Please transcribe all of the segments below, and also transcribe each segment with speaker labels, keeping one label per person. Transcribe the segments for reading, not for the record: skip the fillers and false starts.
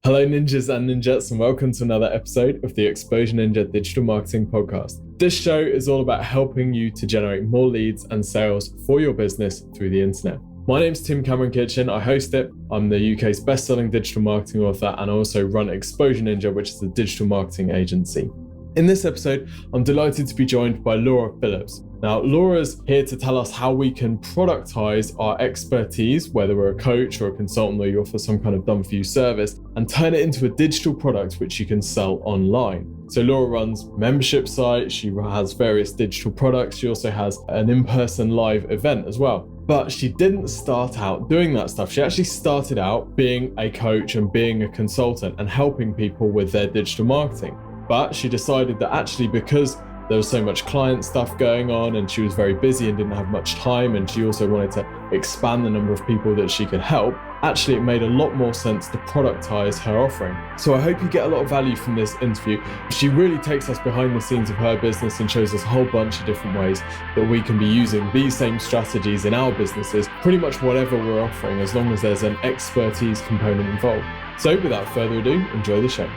Speaker 1: Hello, ninjas and ninjas, and welcome to another episode of the Exposure Ninja Digital Marketing Podcast. This show is all about helping you to generate more leads and sales for your business through the internet. My name's Tim Cameron Kitchen. I host it. I'm the UK's best-selling digital marketing author, and I also run Exposure Ninja, which is a digital marketing agency. In this episode, I'm delighted to be joined by Laura Phillips. Now, Laura's here to tell us how we can productize our expertise, whether we're a coach or a consultant or you offer some kind of done-for-you service, and turn it into a digital product which you can sell online. So Laura runs membership sites, she has various digital products, she also has an in-person live event as well. But she didn't start out doing that stuff. She actually started out being a coach and being a consultant and helping people with their digital marketing. But she decided that actually, because there was so much client stuff going on and she was very busy and didn't have much time, and she also wanted to expand the number of people that she could help, actually it made a lot more sense to productize her offering. So I hope you get a lot of value from this interview. She really takes us behind the scenes of her business and shows us a whole bunch of different ways that we can be using these same strategies in our businesses, pretty much whatever we're offering, as long as there's an expertise component involved. So without further ado, enjoy the show.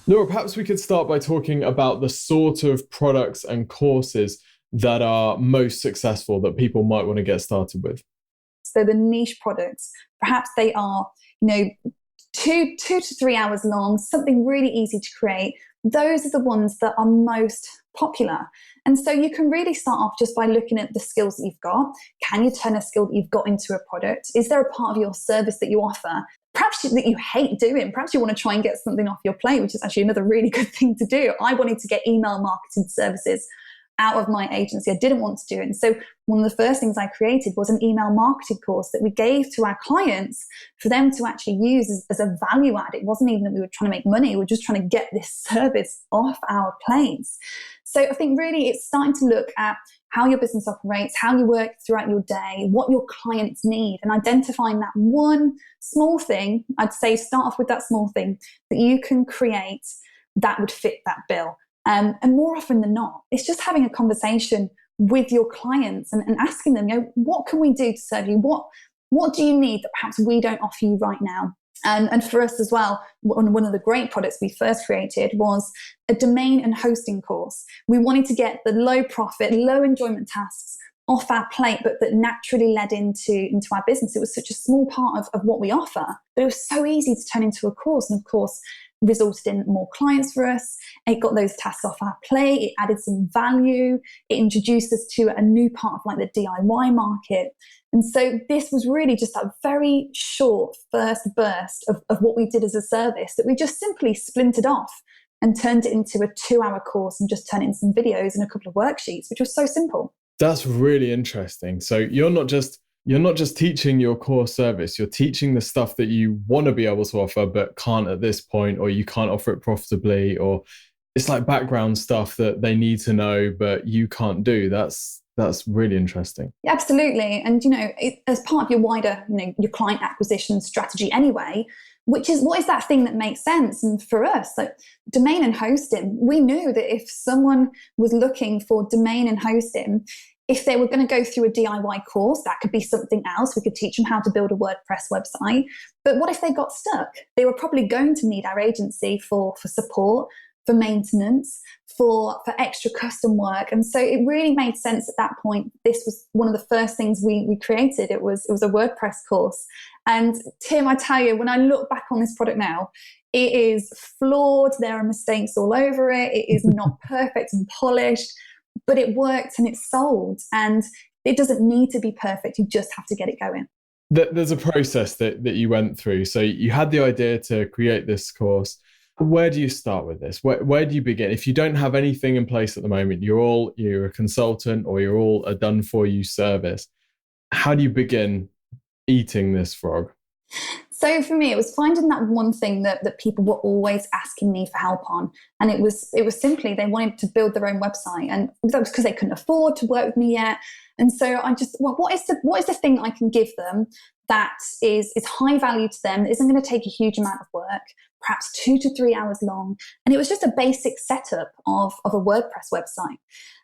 Speaker 1: Laura, perhaps we could start by talking about the sort of products and courses that are most successful that people might want to get started with.
Speaker 2: So the niche products, perhaps they are, 2 to 3 hours long, something really easy to create. Those are the ones that are most popular. And so you can really start off just by looking at the skills that you've got. Can you turn a skill that you've got into a product? Is there a part of your service that you offer, perhaps that you hate doing? Perhaps you want to try and get something off your plate, which is actually another really good thing to do. I wanted to get email marketing services out of my agency. I didn't want to do it. And so one of the first things I created was an email marketing course that we gave to our clients for them to actually use as a value add. It wasn't even that we were trying to make money. We were just trying to get this service off our plates. So I think really it's starting to look at how your business operates, how you work throughout your day, what your clients need, and identifying that one small thing. I'd say start off with that small thing that you can create that would fit that bill. And more often than not, it's just having a conversation with your clients and asking them, what can we do to serve you? What do you need that perhaps we don't offer you right now? And for us as well, one of the great products we first created was a domain and hosting course. We wanted to get the low profit, low enjoyment tasks off our plate, but that naturally led into our business. It was such a small part of what we offer, but it was so easy to turn into a course. And of course, resulted in more clients for us. It got those tasks off our plate. It added some value. It introduced us to a new part of like the DIY market. And so this was really just that very short first burst of what we did as a service that we just simply splintered off and turned it into a 2-hour course and just turned it into some videos and a couple of worksheets, which was so simple.
Speaker 1: That's really interesting. So you're not just teaching your core service, you're teaching the stuff that you want to be able to offer but can't at this point, or you can't offer it profitably, or it's like background stuff that they need to know but you can't do. That's really interesting.
Speaker 2: Absolutely. And as part of your wider your client acquisition strategy anyway, what is that thing that makes sense? And for us, like domain and hosting, we knew that if someone was looking for domain and hosting, if they were going to go through a DIY course, that could be something else. We could teach them how to build a WordPress website. But what if they got stuck? They were probably going to need our agency for support, for maintenance, for extra custom work. And so it really made sense at that point. This was one of the first things we created. It was a WordPress course. And Tim, I tell you, when I look back on this product now, it is flawed. There are mistakes all over it. It is not perfect and polished. But it worked and it sold, and it doesn't need to be perfect. You just have to get it going.
Speaker 1: There's a process that you went through. So you had the idea to create this course. Where do you start with this? Where do you begin? If you don't have anything in place at the moment, you're a consultant or you're all a done-for-you service, how do you begin eating this frog?
Speaker 2: So for me, it was finding that one thing that people were always asking me for help on. And it was simply they wanted to build their own website. And that was because they couldn't afford to work with me yet. And so I just, what is the thing I can give them that is high value to them, that isn't going to take a huge amount of work, perhaps 2 to 3 hours long. And it was just a basic setup of a WordPress website.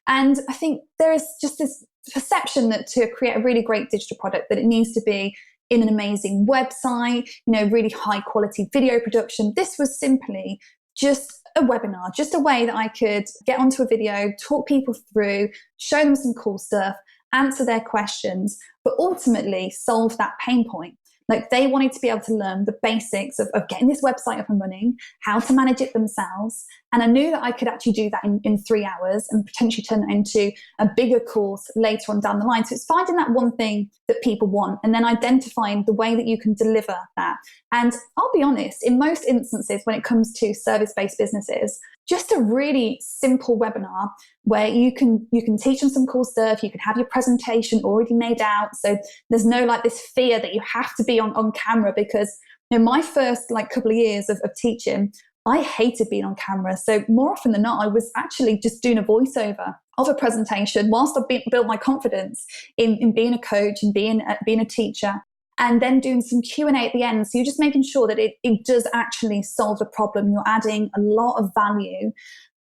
Speaker 2: And I think there is just this perception that to create a really great digital product, that it needs to be in an amazing website, really high quality video production. This was simply just a webinar, just a way that I could get onto a video, talk people through, show them some cool stuff, answer their questions, but ultimately solve that pain point. Like, they wanted to be able to learn the basics of getting this website up and running, how to manage it themselves. And I knew that I could actually do that in 3 hours and potentially turn that into a bigger course later on down the line. So it's finding that one thing that people want and then identifying the way that you can deliver that. And I'll be honest, in most instances, when it comes to service-based businesses, just a really simple webinar where you can teach them some cool stuff. You can have your presentation already made out. So there's no like this fear that you have to be on camera, because my first couple of years of teaching, I hated being on camera. So more often than not, I was actually just doing a voiceover of a presentation whilst I built my confidence in being a coach and being a teacher. And then doing some Q&A at the end. So you're just making sure that it does actually solve the problem. You're adding a lot of value,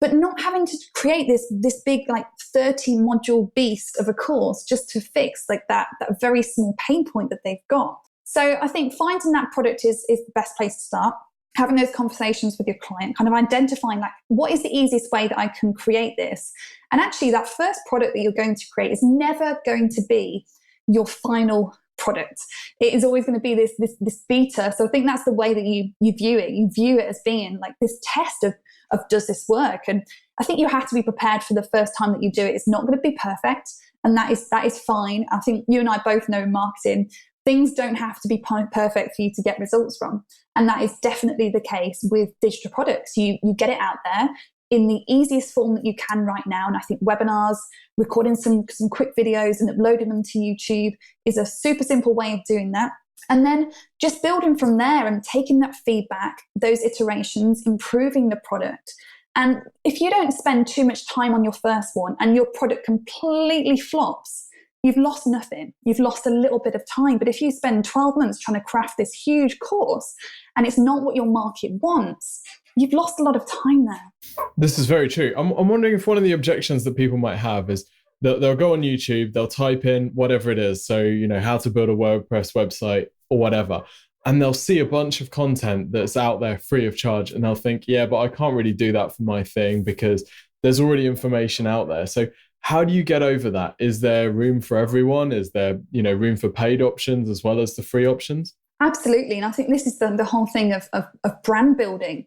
Speaker 2: but not having to create this big 30 module beast of a course just to fix that very small pain point that they've got. So I think finding that product is the best place to start. Having those conversations with your client, kind of identifying what is the easiest way that I can create this. And actually that first product that you're going to create is never going to be your final product. It is always going to be this beta. So I think that's the way that you view it. You view it as being like this test of does this work? And I think you have to be prepared for the first time that you do it. It's not going to be perfect, and that is fine. I think you and I both know in marketing, things don't have to be perfect for you to get results from. And that is definitely the case with digital products. You get it out there in the easiest form that you can right now. And I think webinars, recording some quick videos and uploading them to YouTube is a super simple way of doing that. And then just building from there and taking that feedback, those iterations, improving the product. And if you don't spend too much time on your first one and your product completely flops, you've lost nothing. You've lost a little bit of time. But if you spend 12 months trying to craft this huge course and it's not what your market wants, you've lost a lot of time there.
Speaker 1: This is very true. I'm wondering if one of the objections that people might have is that they'll go on YouTube, they'll type in whatever it is. So, how to build a WordPress website or whatever. And they'll see a bunch of content that's out there free of charge. And they'll think, yeah, but I can't really do that for my thing because there's already information out there. So how do you get over that? Is there room for everyone? Is there, room for paid options as well as the free options?
Speaker 2: Absolutely. And I think this is the whole thing of brand building.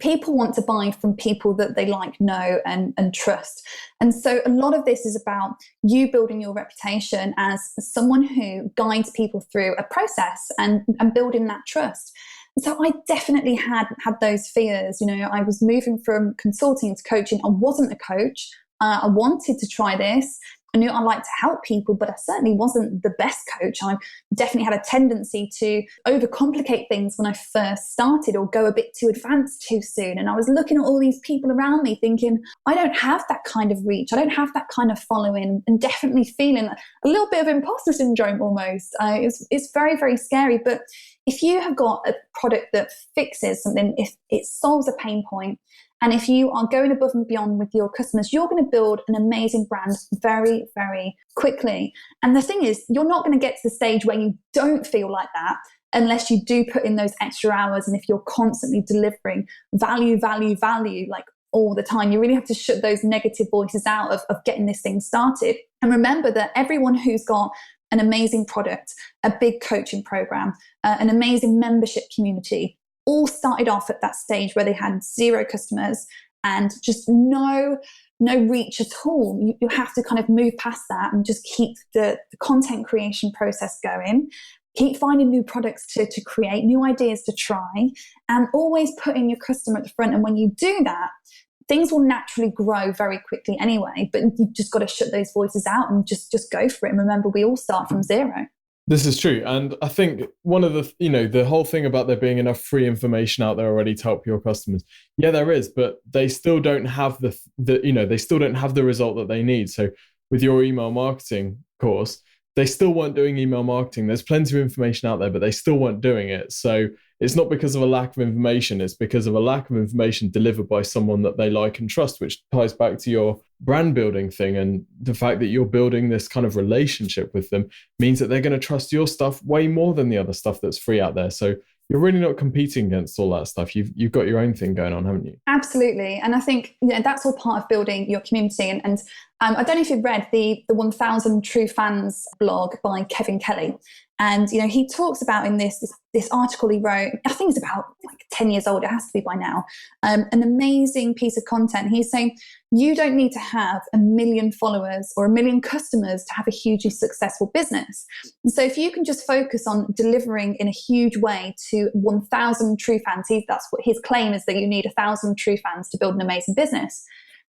Speaker 2: People want to buy from people that they know and trust. And so a lot of this is about you building your reputation as someone who guides people through a process and building that trust. And so I definitely had those fears. I was moving from consulting to coaching. I wasn't a coach. I wanted to try this. I knew I liked to help people, but I certainly wasn't the best coach. I definitely had a tendency to overcomplicate things when I first started or go a bit too advanced too soon. And I was looking at all these people around me thinking, I don't have that kind of reach. I don't have that kind of following, and definitely feeling a little bit of imposter syndrome almost. It's very, very scary. But if you have got a product that fixes something, if it solves a pain point, and if you are going above and beyond with your customers, you're going to build an amazing brand very, very quickly. And the thing is, you're not going to get to the stage where you don't feel like that unless you do put in those extra hours. And if you're constantly delivering value all the time, you really have to shut those negative voices out of getting this thing started. And remember that everyone who's got an amazing product, a big coaching program, an amazing membership community, all started off at that stage where they had 0 customers and just no reach at all. You have to kind of move past that and just keep the content creation process going, keep finding new products to create, new ideas to try, and always putting your customer at the front. And when you do that, things will naturally grow very quickly anyway, but you've just got to shut those voices out and just go for it. And remember, we all start from 0.
Speaker 1: This is true. And I think one of the, the whole thing about there being enough free information out there already to help your customers. Yeah, there is, but they still don't have they still don't have the result that they need. So with your email marketing course, they still weren't doing email marketing. There's plenty of information out there, but they still weren't doing it. So it's not because of a lack of information, it's because of a lack of information delivered by someone that they like and trust, which ties back to your brand building thing. And the fact that you're building this kind of relationship with them means that they're going to trust your stuff way more than the other stuff that's free out there. So you're really not competing against all that stuff. You've got your own thing going on, haven't you?
Speaker 2: Absolutely. And I think that's all part of building your community. And I don't know if you've read the 1000 True Fans blog by Kevin Kelly. And, he talks about in this article he wrote, I think it's about like 10 years old, it has to be by now, an amazing piece of content. He's saying, you don't need to have 1 million followers or 1 million customers to have a hugely successful business. And so if you can just focus on delivering in a huge way to 1000 true fans, that's what his claim is, that you need 1000 true fans to build an amazing business.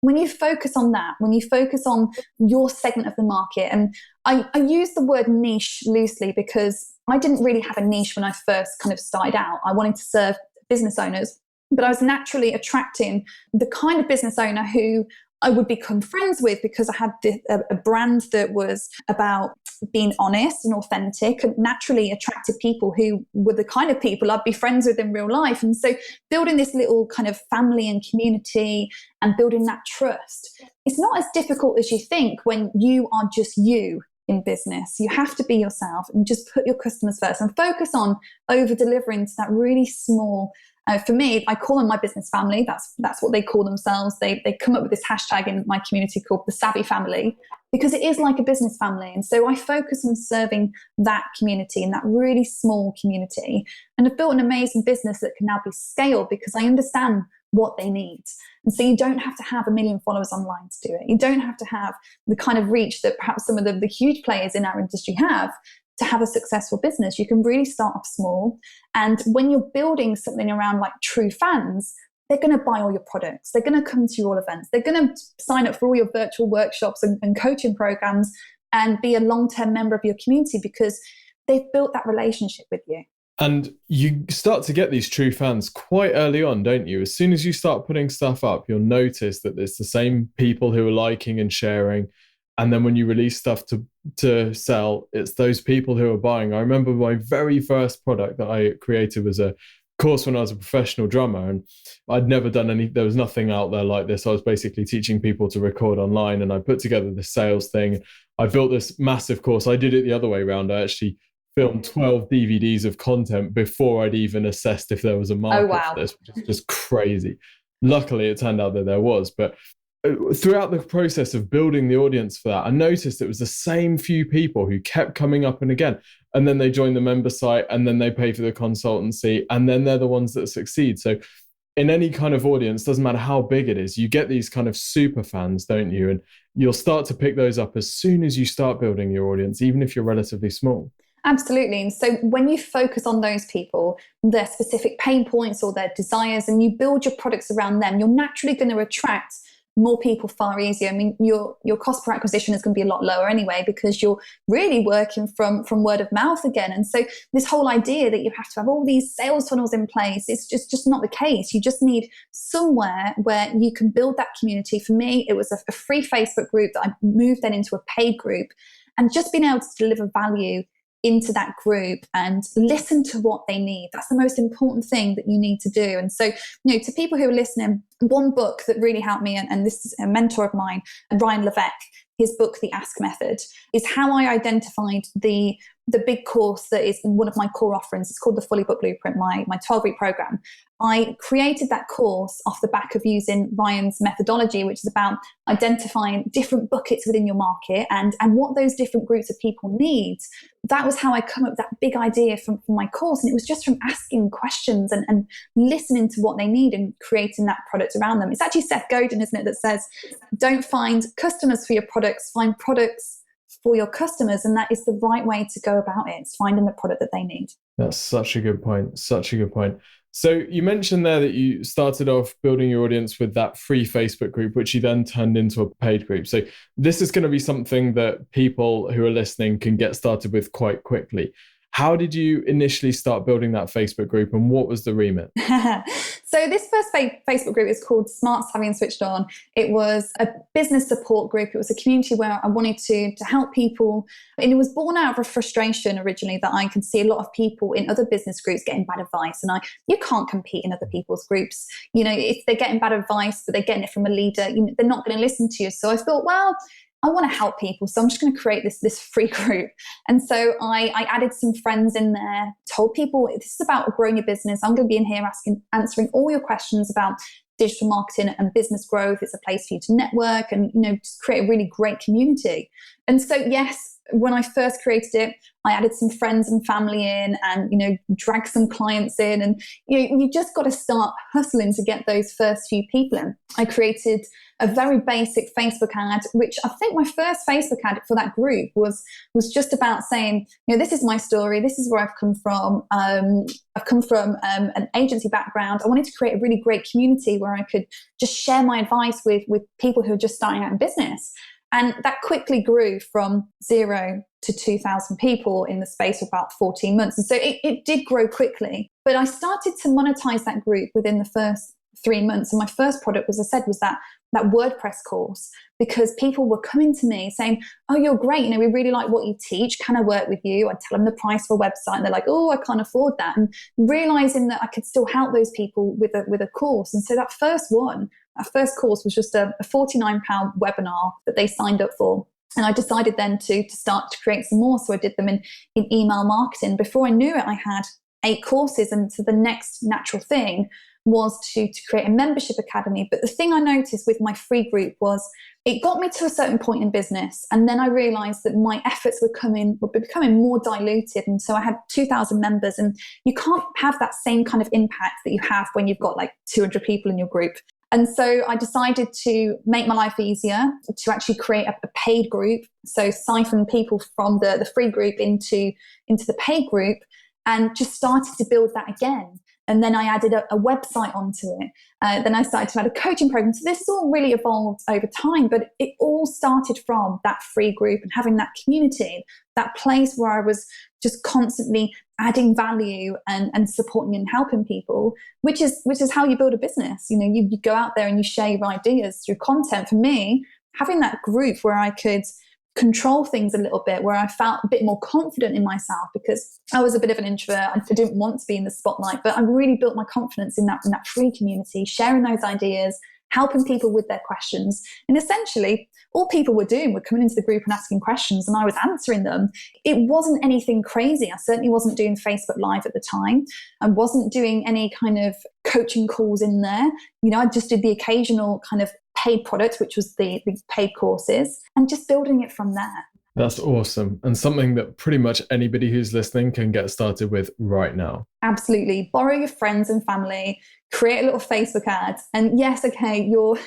Speaker 2: When you focus on that, when you focus on your segment of the market, and I use the word niche loosely because I didn't really have a niche when I first kind of started out. I wanted to serve business owners, but I was naturally attracting the kind of business owner who I would become friends with because I had a brand that was about being honest and authentic, and naturally attracted people who were the kind of people I'd be friends with in real life. And so building this little kind of family and community and building that trust, it's not as difficult as you think when you are just you in business. You have to be yourself and just put your customers first and focus on over delivering to that really small. For me, I call them my business family. That's what they call themselves. They come up with this hashtag in my community called the Savvy Family, because it is like a business family. And so I focus on serving that community and that really small community. And I've built an amazing business that can now be scaled because I understand what they need. And so you don't have to have 1 million followers online to do it. You don't have to have the kind of reach that perhaps some of the huge players in our industry have to have a successful business. You can really start off small. And when you're building something around like true fans, they're going to buy all your products. They're going to come to your events. They're going to sign up for all your virtual workshops and coaching programs and be a long-term member of your community because they've built that relationship with you.
Speaker 1: And you start to get these true fans quite early on, don't you? As soon as you start putting stuff up, you'll notice that it's the same people who are liking and sharing. And then when you release stuff to sell, it's those people who are buying. I remember my very first product that I created was a course when I was a professional drummer, and I'd never done there was nothing out there like this. I was basically teaching people to record online, and I put together the sales thing. I built this massive course. I did it the other way around. I actually filmed 12 DVDs of content before I'd even assessed if there was a market for this, which is just crazy. Luckily, it turned out that there was, but throughout the process of building the audience for that, I noticed it was the same few people who kept coming up and again. And then they join the member site, and then they pay for the consultancy, and then they're the ones that succeed. So in any kind of audience, doesn't matter how big it is, you get these kind of super fans, don't you? And you'll start to pick those up as soon as you start building your audience, even if you're relatively small.
Speaker 2: Absolutely. And so when you focus on those people, their specific pain points or their desires, and you build your products around them, you're naturally going to attract more people far easier. I mean, your cost per acquisition is going to be a lot lower anyway, because you're really working from word of mouth again. And so this whole idea that you have to have all these sales funnels in place, it's just not the case. You just need somewhere where you can build that community. For me, it was a free Facebook group that I moved then into a paid group, and just being able to deliver value into that group and listen to what they need. That's the most important thing that you need to do. And so, to people who are listening, one book that really helped me, and this is a mentor of mine, Ryan Levesque, his book, The Ask Method, is how I identified the big course that is one of my core offerings. It's called the Fully Booked Blueprint, my 12-week program. I created that course off the back of using Ryan's methodology, which is about identifying different buckets within your market and what those different groups of people need. That was how I come up with that big idea from my course. And it was just from asking questions and listening to what they need and creating that product around them. It's actually Seth Godin, isn't it, that says, don't find customers for your products, find products for your customers. And that is the right way to go about it. It's finding the product that they need.
Speaker 1: That's such a good point. Such a good point. So you mentioned there that you started off building your audience with that free Facebook group, which you then turned into a paid group. So this is going to be something that people who are listening can get started with quite quickly. How did you initially start building that Facebook group, and what was the remit?
Speaker 2: So this first Facebook group is called Smart, Savvy and Switched On. It was a business support group. It was a community where I wanted to help people. And it was born out of a frustration originally that I could see a lot of people in other business groups getting bad advice. And you can't compete in other people's groups. If they're getting bad advice, but they're getting it from a leader, they're not going to listen to you. So I thought, well, I want to help people, so I'm just going to create this free group. And so I added some friends in there, told people this is about growing your business. I'm going to be in here answering all your questions about digital marketing and business growth. It's a place for you to network and just create a really great community. And so yes, when I first created it, I added some friends and family in and, dragged some clients in. And, you just got to start hustling to get those first few people in. I created a very basic Facebook ad, which I think my first Facebook ad for that group was just about saying, this is my story. This is where I've come from. I've come from an agency background. I wanted to create a really great community where I could just share my advice with people who are just starting out in business. And that quickly grew from 0 to 2,000 people in the space of about 14 months. And so it did grow quickly. But I started to monetize that group within the first 3 months. And my first product, as I said, was that WordPress course, because people were coming to me saying, oh, you're great. We really like what you teach. Can I work with you? I'd tell them the price for a website. And they're like, oh, I can't afford that. And realizing that I could still help those people with a course. And so that first course was just a £49 webinar that they signed up for. And I decided then to start to create some more. So I did them in email marketing. Before I knew it, I had 8 courses. And so the next natural thing was to create a membership academy. But the thing I noticed with my free group was it got me to a certain point in business. And then I realized that my efforts were becoming more diluted. And so I had 2,000 members, and you can't have that same kind of impact that you have when you've got like 200 people in your group. And so I decided to make my life easier, to actually create a paid group. So siphon people from the free group into the paid group, and just started to build that again. And then I added a website onto it. Then I started to add a coaching program. So this has all really evolved over time, but it all started from that free group and having that community, that place where I was just constantly adding value and supporting and helping people, which is how you build a business. You go out there and you share your ideas through content. For me, having that group where I could control things a little bit, where I felt a bit more confident in myself, because I was a bit of an introvert. I didn't want to be in the spotlight, but I really built my confidence in that free community, sharing those ideas, helping people with their questions. And essentially, all people were doing were coming into the group and asking questions, and I was answering them. It wasn't anything crazy. I certainly wasn't doing Facebook Live at the time. I wasn't doing any kind of coaching calls in there. I just did the occasional kind of paid product, which was the paid courses, and just building it from there.
Speaker 1: That's awesome. And something that pretty much anybody who's listening can get started with right now.
Speaker 2: Absolutely. Borrow your friends and family, create a little Facebook ad. And yes, okay, your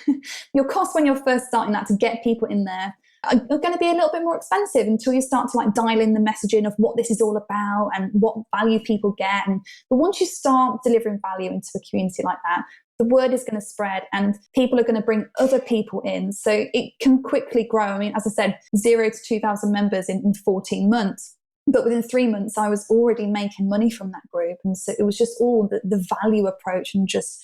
Speaker 2: costs when you're first starting that to get people in there are going to be a little bit more expensive until you start to dial in the messaging of what this is all about and what value people get. But once you start delivering value into a community like that, the word is going to spread and people are going to bring other people in. So it can quickly grow. I mean, as I said, 0 to 2,000 members in 14 months. But within 3 months, I was already making money from that group. And so it was just all the value approach and just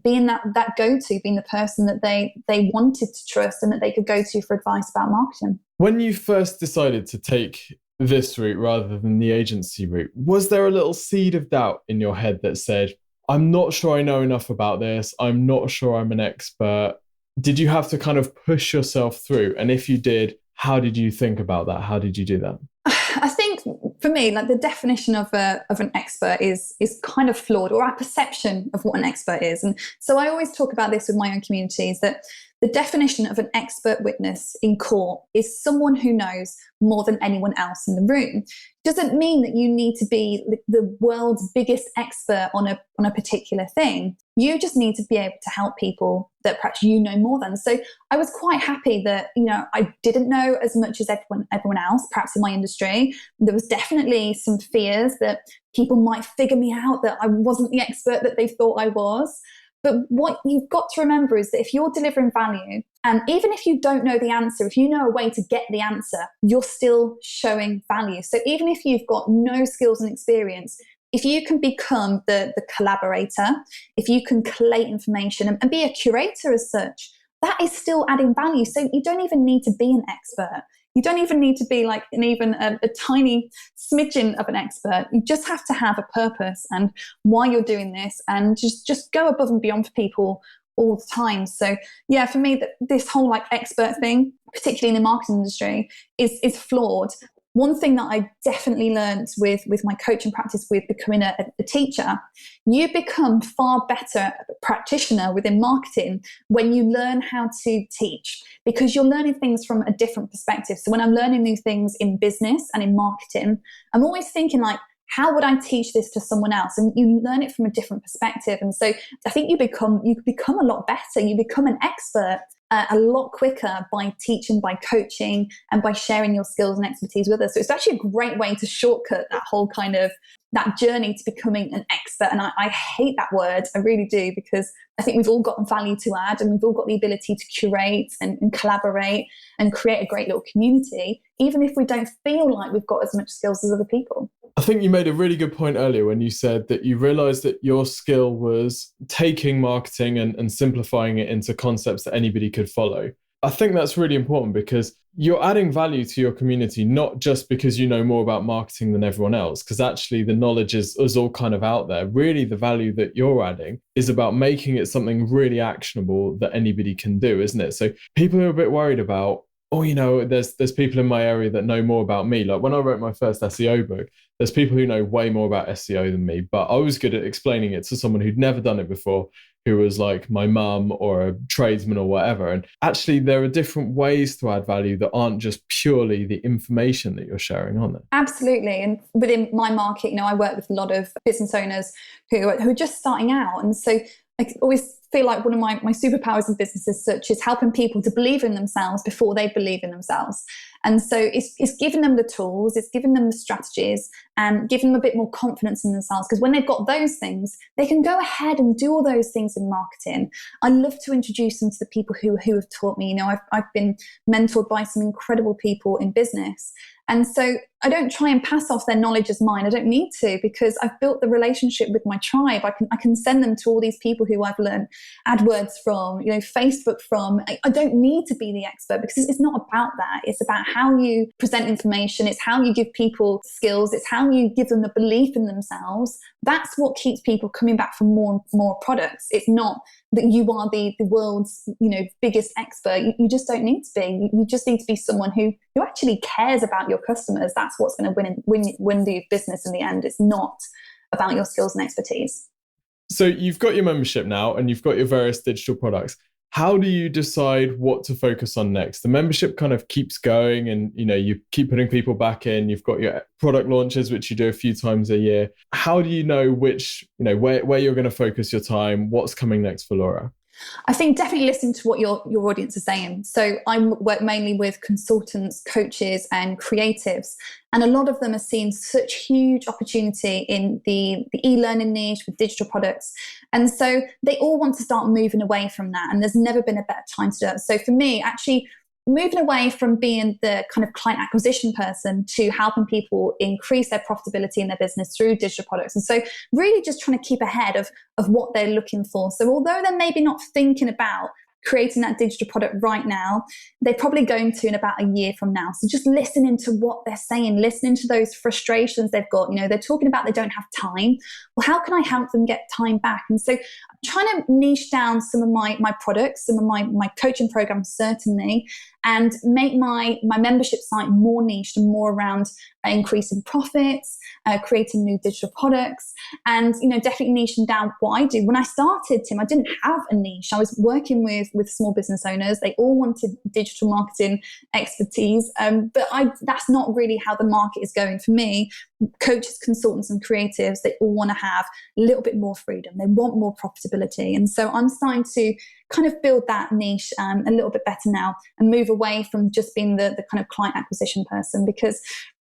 Speaker 2: being that go-to, being the person that they wanted to trust and that they could go to for advice about marketing.
Speaker 1: When you first decided to take this route rather than the agency route, was there a little seed of doubt in your head that said, I'm not sure I know enough about this, I'm not sure I'm an expert? Did you have to kind of push yourself through? And if you did, how did you think about that? How did you do that?
Speaker 2: I think for me, the definition of an expert is kind of flawed, or our perception of what an expert is. And so I always talk about this with my own communities, that the definition of an expert witness in court is someone who knows more than anyone else in the room. Doesn't mean that you need to be the world's biggest expert on a particular thing. You just need to be able to help people that perhaps you know more than. So I was quite happy that, I didn't know as much as everyone else, perhaps in my industry. There was definitely some fears that people might figure me out, that I wasn't the expert that they thought I was. But what you've got to remember is that if you're delivering value, and even if you don't know the answer, if you know a way to get the answer, you're still showing value. So even if you've got no skills and experience, if you can become the collaborator, if you can collate information and be a curator as such, that is still adding value. So you don't even need to be an expert. You don't even need to be like even a tiny smidgen of an expert. You just have to have a purpose and why you're doing this, and just go above and beyond for people all the time. So yeah, for me, this whole like expert thing, particularly in the marketing industry, is flawed. One thing that I definitely learned with my coaching practice, with becoming a teacher, you become far better practitioner within marketing when you learn how to teach, because you're learning things from a different perspective. So when I'm learning new things in business and in marketing, I'm always thinking like, how would I teach this to someone else? And you learn it from a different perspective. And so I think you become a lot better. You become an expert a lot quicker by teaching, by coaching, and by sharing your skills and expertise with us. So it's actually a great way to shortcut that whole kind of that journey to becoming an expert. And I hate that word, I really do, because I think we've all got value to add, and we've all got the ability to curate and collaborate and create a great little community, even if we don't feel like we've got as much skills as other people.
Speaker 1: I think you made a really good point earlier when you said that you realized that your skill was taking marketing and simplifying it into concepts that anybody could follow. I think that's really important, because you're adding value to your community, not just because you know more about marketing than everyone else, because actually the knowledge is all kind of out there. Really, the value that you're adding is about making it something really actionable that anybody can do, isn't it? So people are a bit worried about, oh, there's people in my area that know more about me. Like when I wrote my first SEO book, there's people who know way more about SEO than me, but I was good at explaining it to someone who'd never done it before, who was like my mum or a tradesman or whatever. And actually, there are different ways to add value that aren't just purely the information that you're sharing, aren't there?
Speaker 2: Absolutely. And within my market, I work with a lot of business owners who are just starting out. And so I always feel like one of my superpowers in business as such is helping people to believe in themselves before they believe in themselves. And so it's giving them the tools, it's giving them the strategies, and giving them a bit more confidence in themselves. Because when they've got those things, they can go ahead and do all those things in marketing. I love to introduce them to the people who have taught me. I've been mentored by some incredible people in business. And so I don't try and pass off their knowledge as mine. I don't need to, because I've built the relationship with my tribe. I can send them to all these people who I've learned AdWords from, Facebook from. I don't need to be the expert, because it's not about that. It's about how you present information. It's how you give people skills. It's how you give them the belief in themselves. That's what keeps people coming back for more products. It's not that you are the world's biggest expert. You just don't need to be. You just need to be someone who actually cares about your customers. That's what's going to win the business in the end. It's not about your skills and expertise.
Speaker 1: So you've got your membership now, and you've got your various digital products. How do you decide what to focus on next? The membership kind of keeps going, and you keep putting people back in. You've got your product launches, which you do a few times a year. How do you know which, where you're going to focus your time? What's coming next for Laura?
Speaker 2: I think definitely listen to what your audience is saying. So I work mainly with consultants, coaches, and creatives. And a lot of them are seeing such huge opportunity in the e-learning niche with digital products. And so they all want to start moving away from that. And there's never been a better time to do it. So for me, actually, moving away from being the kind of client acquisition person to helping people increase their profitability in their business through digital products. And so really just trying to keep ahead of what they're looking for. So although they're maybe not thinking about creating that digital product right now, they're probably going to in about a year from now. So just listening to what they're saying, listening to those frustrations they've got. They're talking about they don't have time. Well, how can I help them get time back? And so I'm trying to niche down some of my products, some of my coaching programs, certainly, and make my membership site more niched and more around increasing profits, creating new digital products, and definitely niching down what I do. When I started, Tim, I didn't have a niche. I was working with small business owners. They all wanted digital marketing expertise, but that's not really how the market is going for me. Coaches, consultants, and creatives, they all want to have a little bit more freedom. They want more profitability. And so I'm starting to kind of build that niche a little bit better now, and move away from just being the kind of client acquisition person, because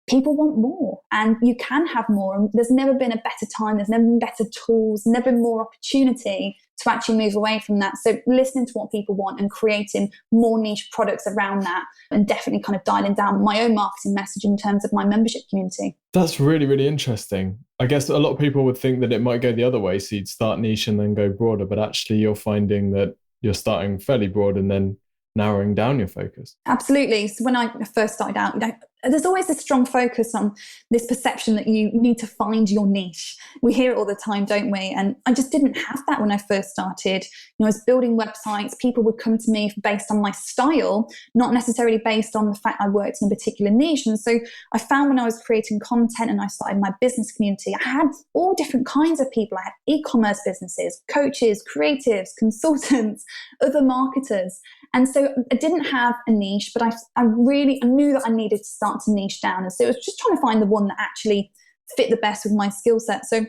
Speaker 2: people want more, and you can have more. And there's never been a better time. There's never been better tools, never been more opportunity to actually move away from that. So listening to what people want and creating more niche products around that, and definitely kind of dialing down my own marketing message in terms of my membership community.
Speaker 1: That's really, really interesting. I guess a lot of people would think that it might go the other way. So you'd start niche and then go broader, but actually you're finding that you're starting fairly broad and then narrowing down your focus.
Speaker 2: Absolutely. So when I first started out, there's always this strong focus on this perception that you need to find your niche. We hear it all the time, don't we? And I just didn't have that when I first started. I was building websites. People would come to me based on my style, not necessarily based on the fact I worked in a particular niche. And so I found when I was creating content and I started my business community, I had all different kinds of people. I had e-commerce businesses, coaches, creatives, consultants, other marketers. And so I didn't have a niche, but I knew that I needed to start to niche down. And so it was just trying to find the one that actually fit the best with my skill set. So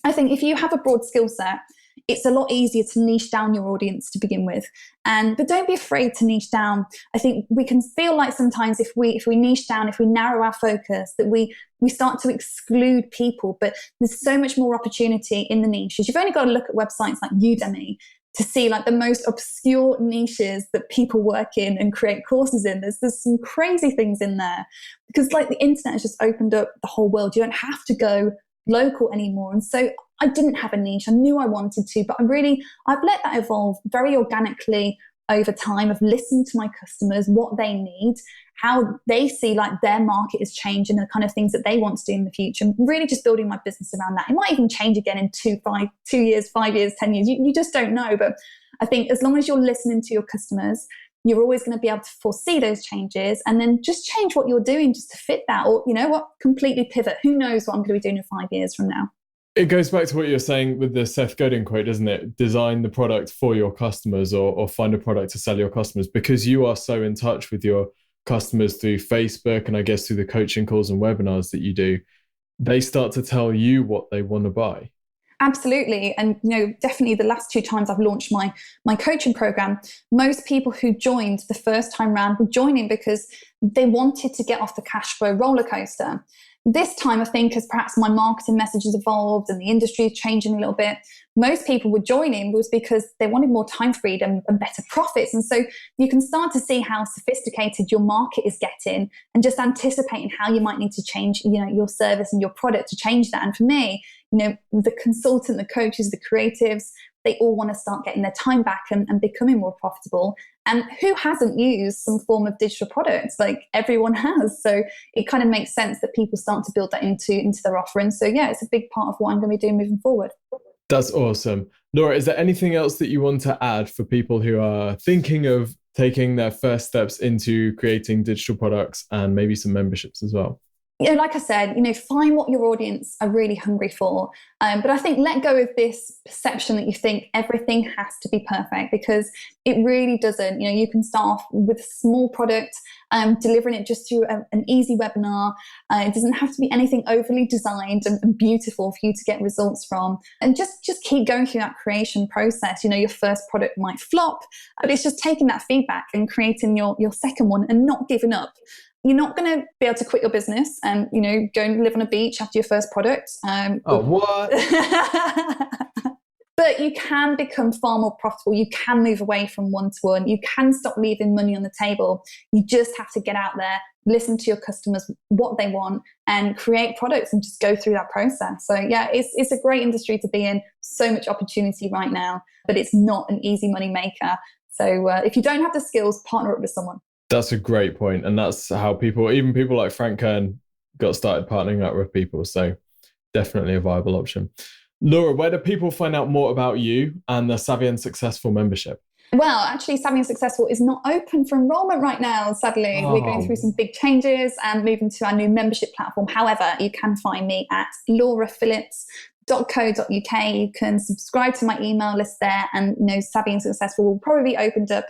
Speaker 2: I think if you have a broad skill set, it's a lot easier to niche down your audience to begin with. But don't be afraid to niche down. I think we can feel like sometimes if we niche down, if we narrow our focus, that we start to exclude people. But there's so much more opportunity in the niches. You've only got to look at websites like Udemy to see like the most obscure niches that people work in and create courses in. There's some crazy things in there, because like the internet has just opened up the whole world. You don't have to go local anymore. And so I didn't have a niche. I knew I wanted to, but I've let that evolve very organically over time. I've listened to my customers, what they need, how they see like their market is changing, the kind of things that they want to do in the future, and really just building my business around that. It might even change again in 2 years, 5 years, 10 years. You just don't know. But I think as long as you're listening to your customers, you're always going to be able to foresee those changes and then just change what you're doing just to fit that, or, you know what, completely pivot. Who knows what I'm going to be doing in 5 years from now?
Speaker 1: It goes back to what you're saying with the Seth Godin quote, doesn't it? Design the product for your customers, or find a product to sell your customers, because you are so in touch with your customers through Facebook and I guess through the coaching calls and webinars that you do. They start to tell you what they want to buy.
Speaker 2: Absolutely. And, definitely the last 2 times I've launched my coaching program, most people who joined the first time round were joining because they wanted to get off the cash flow roller coaster. This time, I think, as perhaps my marketing message has evolved and the industry is changing a little bit, most people were joining was because they wanted more time freedom and better profits. And so you can start to see how sophisticated your market is getting, and just anticipating how you might need to change, your service and your product to change that. And for me, the consultant, the coaches, the creatives, they all want to start getting their time back and becoming more profitable. And who hasn't used some form of digital products? Like, everyone has. So it kind of makes sense that people start to build that into their offering. So yeah, it's a big part of what I'm going to be doing moving forward.
Speaker 1: That's awesome. Laura, is there anything else that you want to add for people who are thinking of taking their first steps into creating digital products and maybe some memberships as well?
Speaker 2: Like I said, find what your audience are really hungry for. But I think let go of this perception that you think everything has to be perfect, because it really doesn't. You can start off with a small product, delivering it just through an easy webinar. It doesn't have to be anything overly designed and beautiful for you to get results from. And just keep going through that creation process. Your first product might flop, but it's just taking that feedback and creating your second one and not giving up. You're not going to be able to quit your business and, go and live on a beach after your first product.
Speaker 1: What?
Speaker 2: But you can become far more profitable. You can move away from one-to-one. You can stop leaving money on the table. You just have to get out there, listen to your customers, what they want, and create products and just go through that process. So yeah, it's a great industry to be in. So much opportunity right now, but it's not an easy money maker. So if you don't have the skills, partner up with someone.
Speaker 1: That's a great point. And that's how even people like Frank Kern got started partnering up with people. So definitely a viable option. Laura, where do people find out more about you and the Savvy and Successful membership?
Speaker 2: Well, actually, Savvy and Successful is not open for enrollment right now, sadly. We're going through some big changes and moving to our new membership platform. However, you can find me at lauraphillips.co.uk. You can subscribe to my email list there, and Savvy and Successful will probably be opened up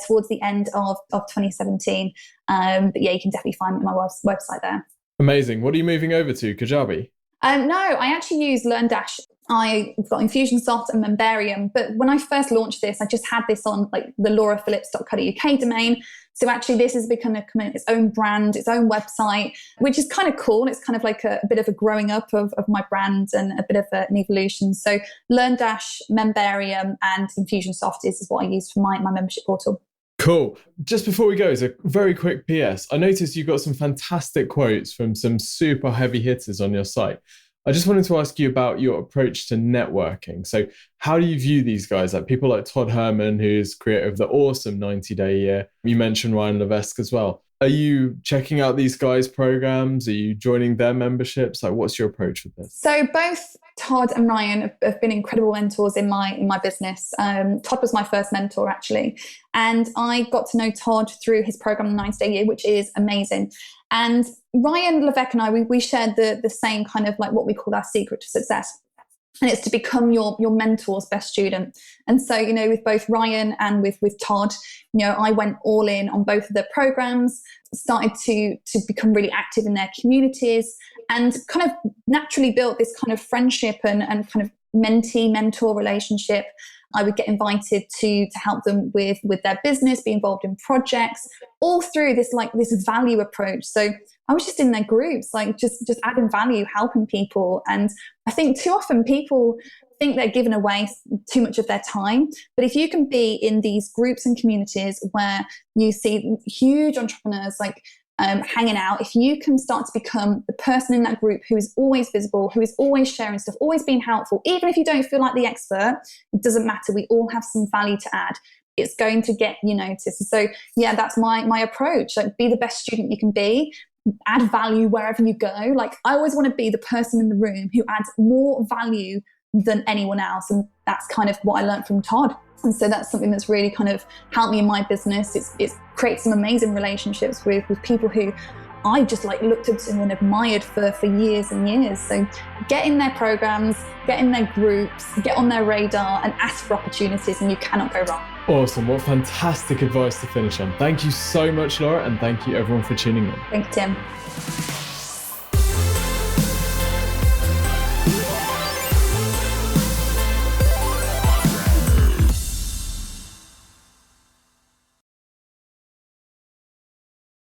Speaker 2: towards the end of 2017. But yeah, you can definitely find me on my website there.
Speaker 1: Amazing. What are you moving over to? Kajabi?
Speaker 2: No, I actually use LearnDash. I've got Infusionsoft and Membarium, but when I first launched this, I just had this on like the lauraphillips.co.uk domain. So actually this has become its own brand, its own website, which is kind of cool. It's kind of like a bit of a growing up of my brand and a bit of an evolution. So LearnDash, Membarium and Infusionsoft is what I use for my membership portal.
Speaker 1: Cool. Just before we go, as a very quick PS, I noticed you got some fantastic quotes from some super heavy hitters on your site. I just wanted to ask you about your approach to networking. So how do you view these guys? Like people like Todd Herman, who's creator of the awesome 90-day year. You mentioned Ryan Levesque as well. Are you checking out these guys' programs? Are you joining their memberships? Like, what's your approach with this?
Speaker 2: So both Todd and Ryan have been incredible mentors in my business. Todd was my first mentor, actually. And I got to know Todd through his program, the 90-day year, which is amazing. And Ryan Levesque and I, we shared the same kind of like what we call our secret to success. And it's to become your mentor's best student. And so, with both Ryan and with Todd, I went all in on both of their programs, started to become really active in their communities, and kind of naturally built this kind of friendship and kind of mentee-mentor relationship. I would get invited to help them with their business, be involved in projects, all through this value approach. So I was just in their groups, like just adding value, helping people. And I think too often people think they're giving away too much of their time. But if you can be in these groups and communities where you see huge entrepreneurs like hanging out, if you can start to become the person in that group who is always visible, who is always sharing stuff, always being helpful, even if you don't feel like the expert, it doesn't matter. We all have some value to add. It's going to get you noticed. So yeah, that's my approach. Like, be the best student you can be, add value wherever you go. Like, I always want to be the person in the room who adds more value than anyone else. And that's kind of what I learned from Todd. And so that's something that's really kind of helped me in my business. It's created some amazing relationships with people who I just like looked up to and admired for years and years. So get in their programs, get in their groups, get on their radar and ask for opportunities, and you cannot go wrong.
Speaker 1: Awesome. What fantastic advice to finish on. Thank you so much, Laura, and thank you everyone for tuning in.
Speaker 2: Thank you, Tim.